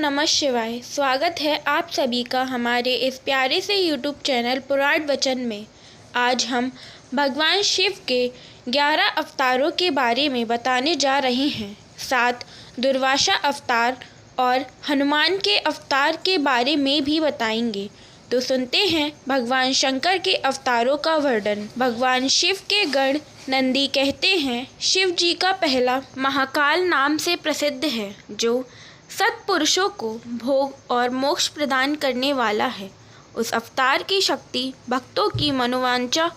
नमः शिवाय। स्वागत है आप सभी का हमारे इस प्यारे से YouTube चैनल पुराण वचन में। आज हम भगवान शिव के 11 अवतारों के बारे में बताने जा रहे हैं। 7 दुर्वासा अवतार और हनुमान के अवतार के बारे में भी बताएंगे। तो सुनते हैं भगवान शंकर के अवतारों का वर्णन। भगवान शिव के गण नंदी कहते हैं, शिव जी का पहला महाकाल नाम से प्रसिद्ध है, जो सत्पुरुषों को भोग और मोक्ष प्रदान करने वाला है। उस अवतार की शक्ति भक्तों की मनोवांछा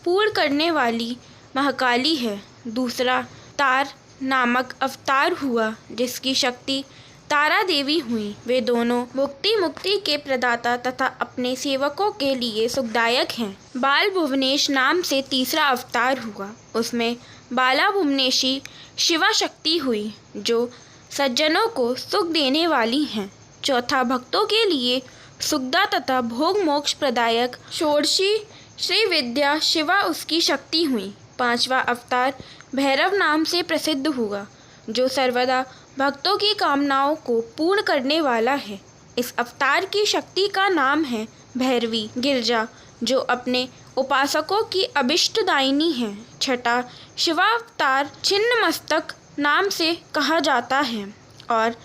पूर्ण करने वाली महाकाली है। दूसरा तार नामक अवतार हुआ, जिसकी शक्ति तारा देवी हुई। वे दोनों मुक्ति के प्रदाता तथा अपने सेवकों के लिए सुखदायक हैं। बाल भुवनेश नाम से तीसरा अवतार हुआ, उसमें बाला भुवनेशी शिवा शक्ति हुई, जो सज्जनों को सुख देने वाली हैं। चौथा भक्तों के लिए सुखदा तथा भोग मोक्ष प्रदायक षोडशी श्री विद्या शिवा उसकी शक्ति हुई। पांचवा अवतार भैरव नाम से प्रसिद्ध हुआ, जो सर्वदा भक्तों की कामनाओं को पूर्ण करने वाला है। इस अवतार की शक्ति का नाम है भैरवी गिरजा, जो अपने उपासकों की अभिष्टदायिनी है। छठा शिवावतार छिन्न मस्तक नाम से कहा जाता है और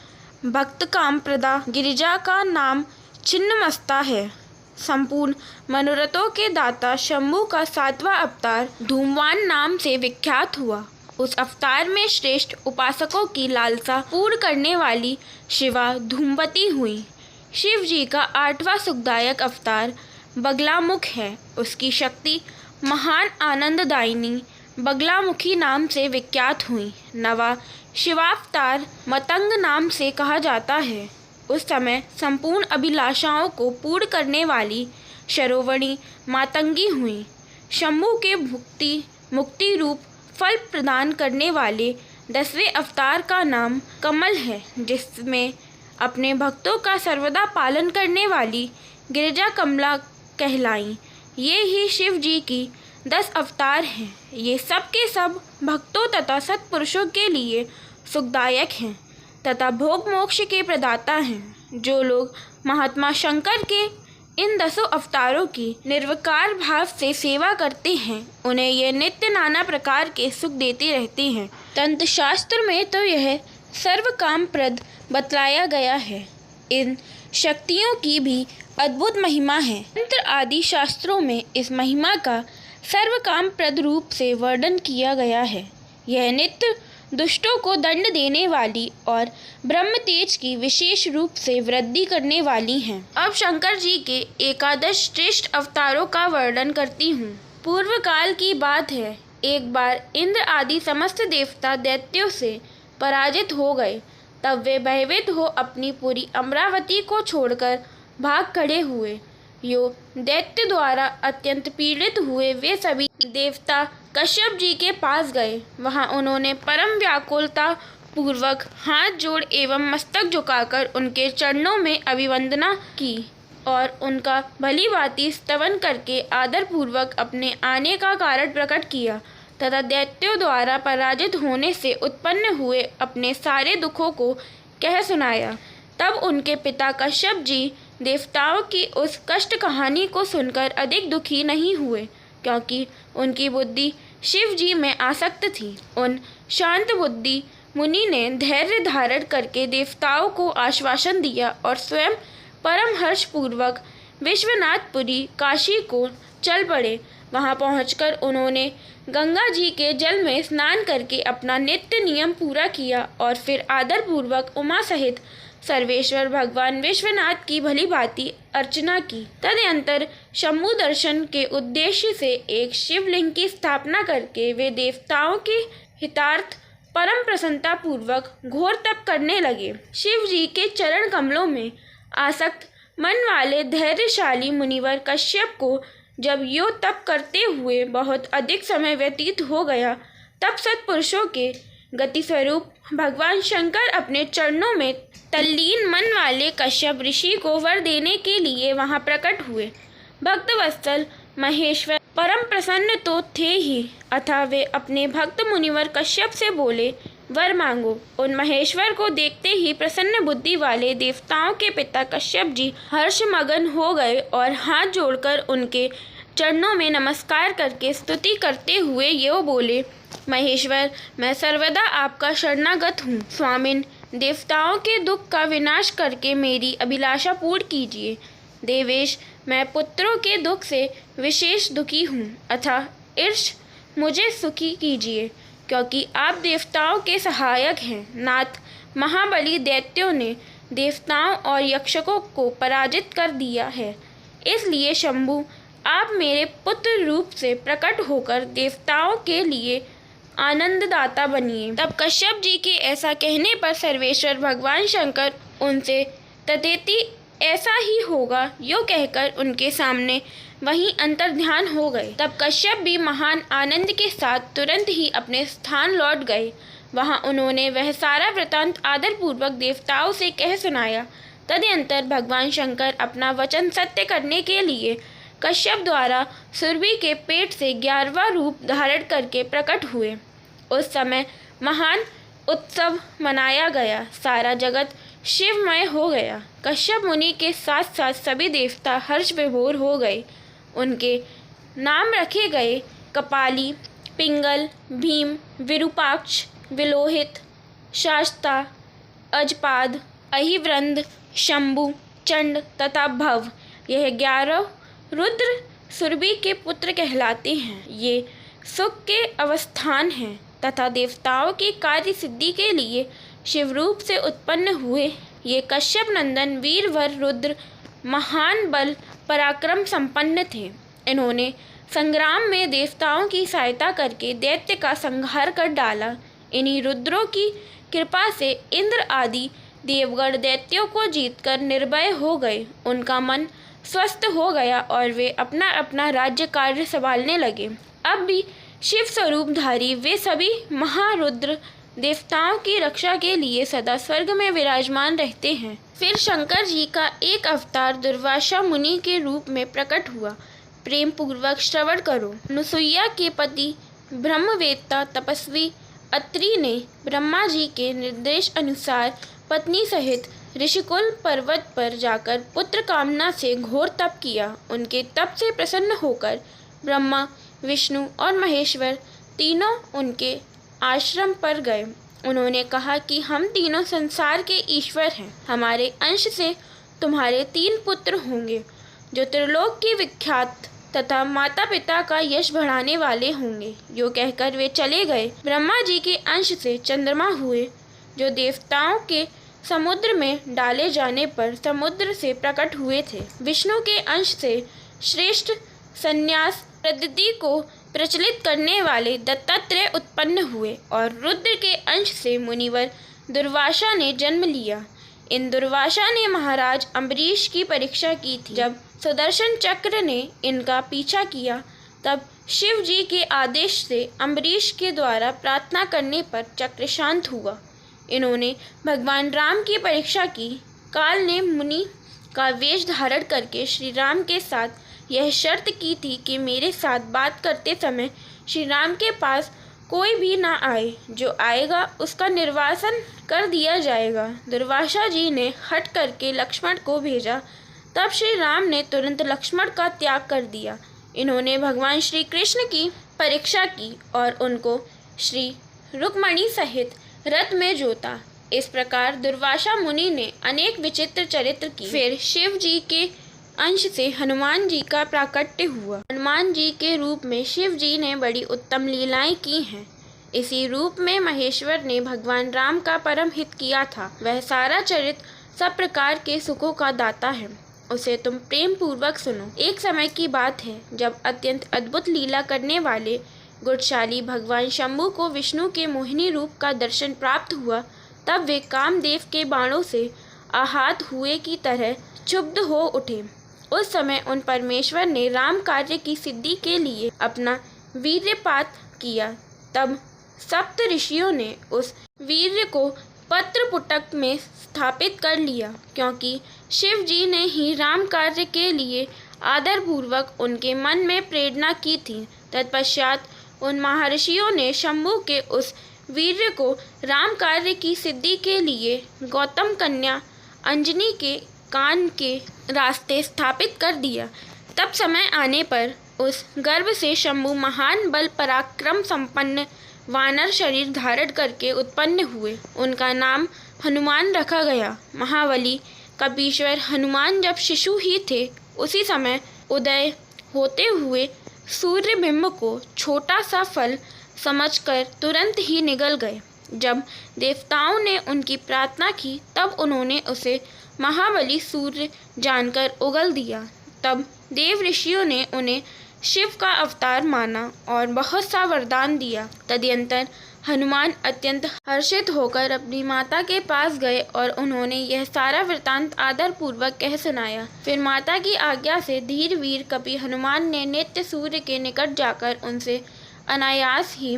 भक्त कामप्रदा गिरिजा का नाम छिन्नमस्ता है। संपूर्ण मनोरथों के दाता शंभू का 7वां अवतार धूमवान नाम से विख्यात हुआ। उस अवतार में श्रेष्ठ उपासकों की लालसा पूर्ण करने वाली शिवा धूमवती हुई। शिव जी का 8वां सुखदायक अवतार बगलामुख है। उसकी शक्ति महान आनंददायिनी बगलामुखी नाम से विख्यात हुई। 9वां शिवावतार मतंग नाम से कहा जाता है। उस समय संपूर्ण अभिलाषाओं को पूर्ण करने वाली शरोवणी मातंगी हुई। शंभू के मुक्ति रूप फल प्रदान करने वाले 10वें अवतार का नाम कमल है, जिसमें अपने भक्तों का सर्वदा पालन करने वाली गिरिजा कमला कहलाई। ये ही शिव जी की 10 अवतार हैं। ये सब के सब भक्तों तथा सत्पुरुषों के लिए सुखदायक हैं तथा भोग मोक्ष के प्रदाता हैं। जो लोग महात्मा शंकर के इन 10 अवतारों की निर्विकार भाव से सेवा करते हैं, उन्हें ये नित्य नाना प्रकार के सुख देते रहते हैं। तंत्र शास्त्र में तो यह सर्व कामप्रद बतलाया गया है। इन शक्तियों की भी अद्भुत महिमा है। तंत्र आदि शास्त्रों में इस महिमा का सर्व कामप्रद रूप से वर्णन किया गया है। यह नित्य दुष्टों को दंड देने वाली और ब्रह्म तेज की विशेष रूप से वृद्धि करने वाली हैं। अब शंकर जी के एकादश श्रेष्ठ अवतारों का वर्णन करती हूँ। पूर्व काल की बात है, एक बार इंद्र आदि समस्त देवता दैत्यों से पराजित हो गए। तब वे भयभीत हो अपनी पूरी अमरावती को छोड़कर भाग खड़े हुए। यो दैत्य द्वारा अत्यंत पीड़ित हुए वे सभी देवता कश्यप जी के पास गए। वहां उन्होंने परम व्याकुलता पूर्वक हाथ जोड़ एवं मस्तक झुकाकर उनके चरणों में अभिवंदना की और उनका भली भांति स्तवन करके आदर पूर्वक अपने आने का कारण प्रकट किया तथा दैत्यों द्वारा पराजित होने से उत्पन्न हुए अपने सारे दुखों को कह सुनाया। तब उनके पिता कश्यप जी देवताओं की उस कष्ट कहानी को सुनकर अधिक दुखी नहीं हुए, क्योंकि उनकी बुद्धि शिव जी में आसक्त थी। उन शांत बुद्धि मुनि ने धैर्य धारण करके देवताओं को आश्वासन दिया और स्वयं परम हर्ष पूर्वक विश्वनाथपुरी काशी को चल पड़े। वहां पहुंचकर उन्होंने गंगा जी के जल में स्नान करके अपना नित्य नियम पूरा किया और फिर आदर पूर्वक उमा सहित सर्वेश्वर भगवान विश्वनाथ की भली भांति अर्चना की। तदनंतर शंभु दर्शन के उद्देश्य से एक शिवलिंग की स्थापना करके वे देवताओं के हितार्थ परम प्रसन्नता पूर्वक घोर तप करने लगे। शिव जी के चरण कमलों में आसक्त मन वाले धैर्यशाली मुनिवर कश्यप को जब यो तप करते हुए बहुत अधिक समय व्यतीत हो गया, तब सत्पुरुषों के गति स्वरूप भगवान शंकर अपने चरणों में तल्लीन मन वाले कश्यप ऋषि को वर देने के लिए वहां प्रकट हुए। भक्त वत्सल महेश्वर परम प्रसन्न तो थे ही, अतः वे अपने भक्त मुनिवर कश्यप से बोले, वर मांगो। उन महेश्वर को देखते ही प्रसन्न बुद्धि वाले देवताओं के पिता कश्यप जी हर्षमगन हो गए और हाथ जोड़कर उनके चरणों में नमस्कार करके स्तुति करते हुए ये बोले, महेश्वर, मैं सर्वदा आपका शरणागत हूँ। स्वामिन, देवताओं के दुख का विनाश करके मेरी अभिलाषा पूर्ण कीजिए। देवेश, मैं पुत्रों के दुख से विशेष दुखी हूँ, अतः ईर्ष मुझे सुखी कीजिए, क्योंकि आप देवताओं के सहायक हैं। नाथ, महाबली दैत्यों ने देवताओं और यक्षकों को पराजित कर दिया है, इसलिए शंभु, आप मेरे पुत्र रूप से प्रकट होकर देवताओं के लिए आनंददाता बनिए। तब कश्यप जी के ऐसा कहने पर सर्वेश्वर भगवान शंकर उनसे तथेति ऐसा ही होगा यो कहकर उनके सामने वहीं अंतर्ध्यान हो गए। तब कश्यप भी महान आनंद के साथ तुरंत ही अपने स्थान लौट गए। वहां उन्होंने वह सारा वृतांत आदरपूर्वक देवताओं से कह सुनाया। तदनंतर भगवान शंकर अपना वचन सत्य करने के लिए कश्यप द्वारा सुरभि के पेट से 11वां रूप धारण करके प्रकट हुए। उस समय महान उत्सव मनाया गया, सारा जगत शिवमय हो गया। कश्यप मुनि के साथ साथ सभी देवता हर्ष विभोर हो गए। उनके नाम रखे गए कपाली, पिंगल, भीम, विरूपाक्ष, विलोहित, शास्ता, अजपाद, अहिवृंद, शंभु, चंड तथा भव। यह 11 रुद्र सुरभि के पुत्र कहलाते हैं। ये सुख के अवस्थान हैं तथा देवताओं की कार्य सिद्धि के लिए शिवरूप से उत्पन्न हुए। ये कश्यप नंदन वीरवर रुद्र महान बल पराक्रम संपन्न थे। इन्होंने संग्राम में देवताओं की सहायता करके दैत्य का संहार कर डाला। इन्हीं रुद्रों की कृपा से इंद्र आदि देवगण दैत्यों को जीतकर निर्भय हो गए। उनका मन स्वस्थ हो गया और वे अपना अपना राज्य कार्य संभालने लगे। अब भी शिव स्वरूपधारी वे सभी महारुद्र देवताओं की रक्षा के लिए सदा स्वर्ग में विराजमान रहते हैं। फिर शंकर जी का एक अवतार दुर्वासा मुनि के रूप में प्रकट हुआ। प्रेम पूर्वक श्रवण करो। अनुसुईया के पति ब्रह्मवेत्ता तपस्वी अत्रि ने ब्रह्मा जी के निर्देश अनुसार पत्नी सहित ऋषिकुल पर्वत पर जाकर पुत्र कामना से घोर तप किया। उनके तप से प्रसन्न होकर ब्रह्मा, विष्णु और महेश्वर तीनों उनके आश्रम पर गए। उन्होंने कहा कि हम तीनों संसार के ईश्वर हैं। हमारे अंश से तुम्हारे 3 पुत्र होंगे, जो त्रिलोक की विख्यात तथा माता पिता का यश बढ़ाने वाले होंगे। यो कहकर वे चले गए। ब्रह्मा जी के अंश से चंद्रमा हुए, जो देवताओं के समुद्र में डाले जाने पर समुद्र से प्रकट हुए थे। विष्णु के अंश से श्रेष्ठ संन्यास पद्धति को प्रचलित करने वाले दत्तात्रेय उत्पन्न हुए और रुद्र के अंश से मुनिवर दुर्वासा ने जन्म लिया। इन दुर्वासा ने महाराज अम्बरीश की परीक्षा की थी। जब सुदर्शन चक्र ने इनका पीछा किया, तब शिव जी के आदेश से अम्बरीश के द्वारा प्रार्थना करने पर चक्र शांत हुआ। इन्होंने भगवान राम की परीक्षा की। काल ने मुनि का वेश धारण करके श्री राम के साथ यह शर्त की थी कि मेरे साथ बात करते समय श्री राम के पास कोई भी ना आए, जो आएगा उसका निर्वासन कर दिया जाएगा। दुर्वासा जी ने हट करके लक्ष्मण को भेजा। तब श्री राम ने तुरंत लक्ष्मण का त्याग कर दिया। इन्होंने भगवान श्री कृष्ण की परीक्षा की और उनको श्री रुक्मणी सहित रथ में जोता। इस प्रकार दुर्वासा मुनि ने अनेक विचित्र चरित्र की। फिर शिव जी के अंश से हनुमान जी का प्राकट्य हुआ। हनुमान जी के रूप में शिव जी ने बड़ी उत्तम लीलाएं की हैं। इसी रूप में महेश्वर ने भगवान राम का परम हित किया था। वह सारा चरित्र सब प्रकार के सुखों का दाता है, उसे तुम प्रेम पूर्वक सुनो। एक समय की बात है, जब अत्यंत अद्भुत लीला करने वाले गुणशाली भगवान शंभु को विष्णु के मोहिनी रूप का दर्शन प्राप्त हुआ। तब वे कामदेव के बाणों से आहत हुए की तरह क्षुब्ध हो उठे। उस समय उन परमेश्वर ने राम कार्य की सिद्धि के लिए अपना वीर्यपात किया। तब सप्त ऋषियों ने उस वीर्य को पत्रपुटक में स्थापित कर लिया, क्योंकि शिव जी ने ही राम कार्य के लिए आदरपूर्वक उनके मन में प्रेरणा की थी। तत्पश्चात उन महर्षियों ने शंभु के उस वीर्य को राम कार्य की सिद्धि के लिए गौतम कन्या अंजनी के कान के रास्ते स्थापित कर दिया। तब समय आने पर उस गर्भ से शंभु महान बल पराक्रम संपन्न वानर शरीर धारण करके उत्पन्न हुए। उनका नाम हनुमान रखा गया। महाबली कपीश्वर हनुमान जब शिशु ही थे, उसी समय उदय होते हुए सूर्यबिंब को छोटा सा फल समझकर तुरंत ही निगल गए। जब देवताओं ने उनकी प्रार्थना की, तब उन्होंने उसे महाबली सूर्य जानकर उगल दिया। तब देव ऋषियों ने उन्हें शिव का अवतार माना और बहुत सा वरदान दिया। तदनंतर हनुमान अत्यंत हर्षित होकर अपनी माता के पास गए और उन्होंने यह सारा वृतांत आदर पूर्वक कह सुनाया। फिर माता की आज्ञा से धीर वीर कपि हनुमान ने नित्य सूर्य के निकट जाकर उनसे अनायास ही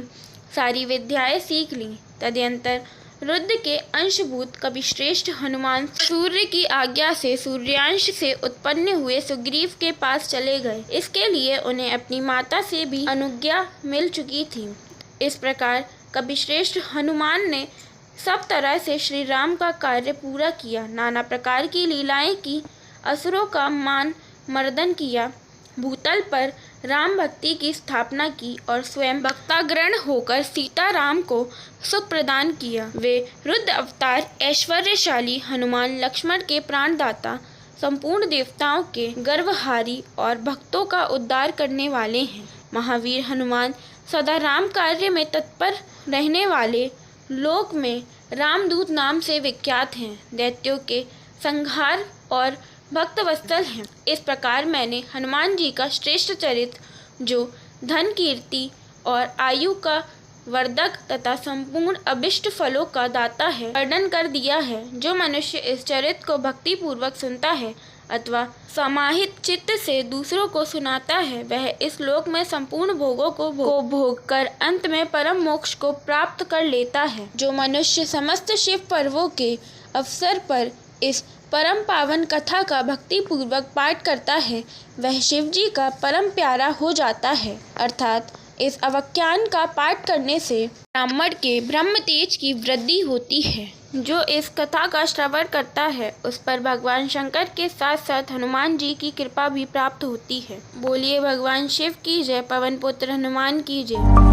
सारी विद्याएं सीख ली। तदनंतर रुद्र के अंशभूत कपिश्रेष्ठ हनुमान सूर्य की आज्ञा से सूर्यांश से उत्पन्न हुए सुग्रीव के पास चले गए। इसके लिए उन्हें अपनी माता से भी अनुज्ञा मिल चुकी थी। इस प्रकार कपिश्रेष्ठ हनुमान ने सब तरह से श्री राम का कार्य पूरा किया। नाना प्रकार की लीलाएं की, असुरों का मान मर्दन किया, भूतल पर राम भक्ति की स्थापना की और स्वयं भक्ताग्रण होकर सीताराम को सुख प्रदान किया। वे रुद्र अवतार ऐश्वर्यशाली हनुमान लक्ष्मण के प्राणदाता, संपूर्ण देवताओं के गर्वहारी और भक्तों का उद्धार करने वाले हैं। महावीर हनुमान सदा राम कार्य में तत्पर रहने वाले, लोक में रामदूत नाम से विख्यात हैं। दैत्यों के संहार और भक्तवत्सल हैं। इस प्रकार मैंने हनुमान जी का श्रेष्ठ चरित्र, जो धन कीर्ति और आयु का वर्धक तथा संपूर्ण अभिष्ट फलों का दाता है, वर्णन कर दिया है। जो मनुष्य इस चरित्र को भक्ति पूर्वक सुनता है अथवा समाहित चित्त से दूसरों को सुनाता है, वह इस लोक में संपूर्ण भोगों को भोग कर अंत में परम मोक्ष को प्राप्त कर लेता है। जो मनुष्य समस्त शिव पर्वों के अवसर पर इस परम पावन कथा का भक्ति पूर्वक पाठ करता है, वह शिव जी का परम प्यारा हो जाता है। अर्थात इस अव्याख्यान का पाठ करने से ब्राह्मण के ब्रह्म तेज की वृद्धि होती है। जो इस कथा का श्रवण करता है, उस पर भगवान शंकर के साथ साथ हनुमान जी की कृपा भी प्राप्त होती है। बोलिए भगवान शिव की जय, पवन पुत्र हनुमान की जय।